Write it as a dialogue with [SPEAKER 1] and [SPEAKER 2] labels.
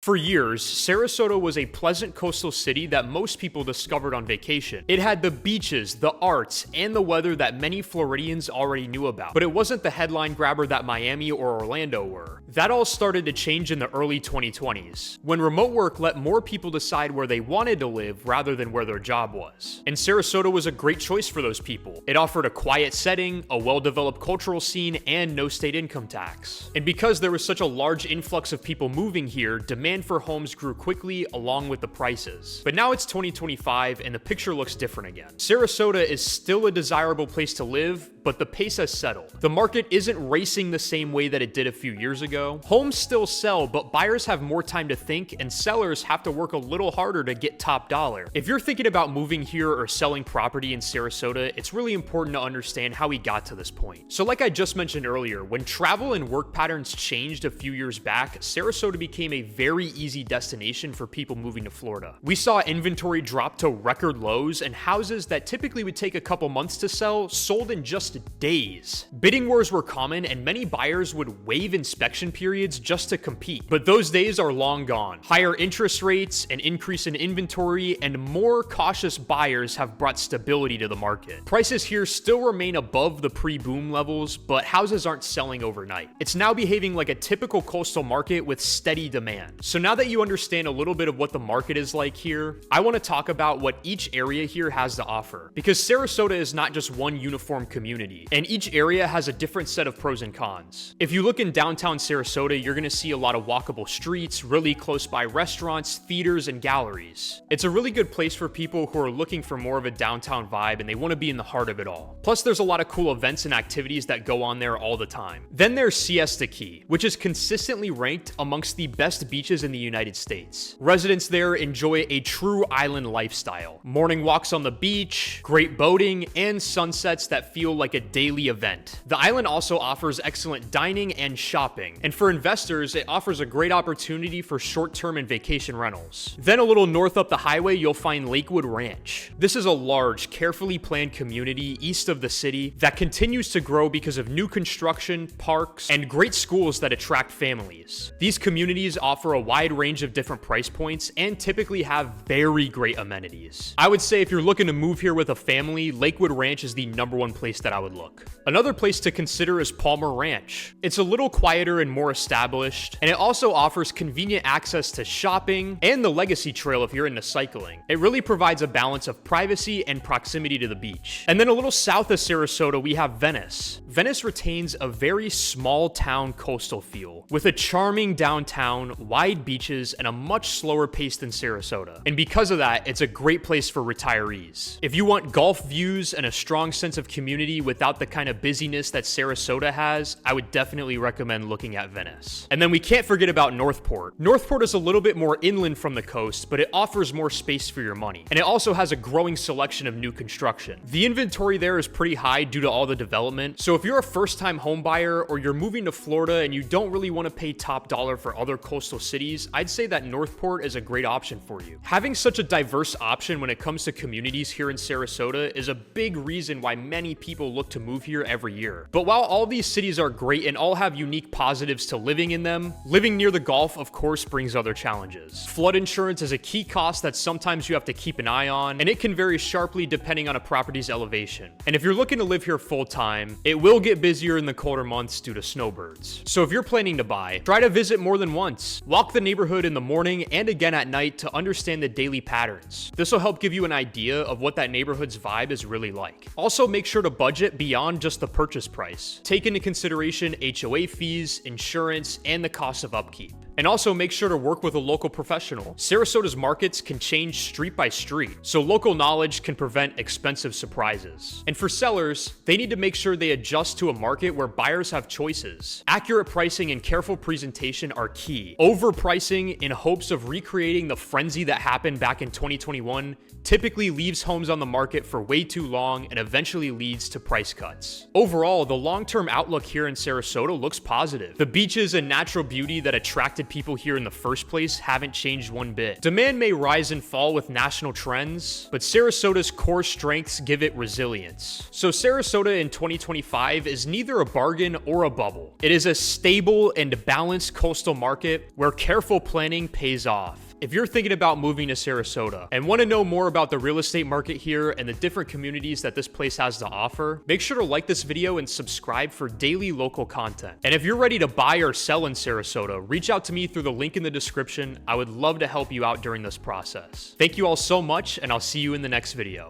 [SPEAKER 1] For years, Sarasota was a pleasant coastal city that most people discovered on vacation. It had the beaches, the arts, and the weather that many Floridians already knew about. But it wasn't the headline grabber that Miami or Orlando were. That all started to change in the early 2020s, when remote work let more people decide where they wanted to live rather than where their job was. And Sarasota was a great choice for those people. It offered a quiet setting, a well-developed cultural scene, and no state income tax. And because there was such a large influx of people moving here, demand for homes grew quickly along with the prices. But now it's 2025 and the picture looks different again. Sarasota is still a desirable place to live, but the pace has settled. The market isn't racing the same way that it did a few years ago. Homes still sell, but buyers have more time to think and sellers have to work a little harder to get top dollar. If you're thinking about moving here or selling property in Sarasota, it's really important to understand how we got to this point. So like I just mentioned earlier, when travel and work patterns changed a few years back, Sarasota became a very easy destination for people moving to Florida. We saw inventory drop to record lows and houses that typically would take a couple months to sell sold in just days. Bidding wars were common and many buyers would waive inspection periods just to compete. But those days are long gone. Higher interest rates, an increase in inventory, and more cautious buyers have brought stability to the market. Prices here still remain above the pre-boom levels, but houses aren't selling overnight. It's now behaving like a typical coastal market with steady demand. So now that you understand a little bit of what the market is like here, I want to talk about what each area here has to offer. Because Sarasota is not just one uniform community, and each area has a different set of pros and cons. If you look in downtown Sarasota, you're going to see a lot of walkable streets, really close by restaurants, theaters, and galleries. It's a really good place for people who are looking for more of a downtown vibe and they want to be in the heart of it all. Plus, there's a lot of cool events and activities that go on there all the time. Then there's Siesta Key, which is consistently ranked amongst the best beaches in the United States. Residents there enjoy a true island lifestyle. Morning walks on the beach, great boating, and sunsets that feel like a daily event. The island also offers excellent dining and shopping, and for investors, it offers a great opportunity for short-term and vacation rentals. Then a little north up the highway, you'll find Lakewood Ranch. This is a large, carefully planned community east of the city that continues to grow because of new construction, parks, and great schools that attract families. These communities offer a wide range of different price points and typically have very great amenities. I would say if you're looking to move here with a family, Lakewood Ranch is the #1 place that I would look. Another place to consider is Palmer Ranch. It's a little quieter and more established, and it also offers convenient access to shopping and the Legacy Trail if you're into cycling. It really provides a balance of privacy and proximity to the beach. And then a little south of Sarasota, we have Venice. Venice retains a very small town coastal feel, with a charming downtown, wide beaches, and a much slower pace than Sarasota. And because of that, it's a great place for retirees. If you want golf views and a strong sense of community without the kind of busyness that Sarasota has, I would definitely recommend looking at Venice. And then we can't forget about Northport. Northport is a little bit more inland from the coast, but it offers more space for your money. And it also has a growing selection of new construction. The inventory there is pretty high due to all the development, so if you're a first-time home buyer or you're moving to Florida and you don't really want to pay top dollar for other coastal cities, I'd say that Northport is a great option for you. Having such a diverse option when it comes to communities here in Sarasota is a big reason why many people look to move here every year. But while all these cities are great and all have unique positives to living in them, living near the Gulf, of course, brings other challenges. Flood insurance is a key cost that sometimes you have to keep an eye on, and it can vary sharply depending on a property's elevation. And if you're looking to live here full-time, it will get busier in the colder months due to snowbirds. So if you're planning to buy, try to visit more than once. Walk the neighborhood in the morning and again at night to understand the daily patterns. This will help give you an idea of what that neighborhood's vibe is really like. Also, make sure to budget beyond just the purchase price. Take into consideration HOA fees, insurance, and the cost of upkeep. And also make sure to work with a local professional. Sarasota's markets can change street by street, so local knowledge can prevent expensive surprises. And for sellers, they need to make sure they adjust to a market where buyers have choices. Accurate pricing and careful presentation are key. Overpricing in hopes of recreating the frenzy that happened back in 2021 typically leaves homes on the market for way too long and eventually leads to price cuts. Overall, the long-term outlook here in Sarasota looks positive. The beaches and natural beauty that attracted people here in the first place haven't changed one bit. Demand may rise and fall with national trends, but Sarasota's core strengths give it resilience. So Sarasota in 2025 is neither a bargain or a bubble. It is a stable and balanced coastal market where careful planning pays off. If you're thinking about moving to Sarasota and want to know more about the real estate market here and the different communities that this place has to offer, make sure to like this video and subscribe for daily local content. And if you're ready to buy or sell in Sarasota, reach out to me through the link in the description. I would love to help you out during this process. Thank you all so much, and I'll see you in the next video.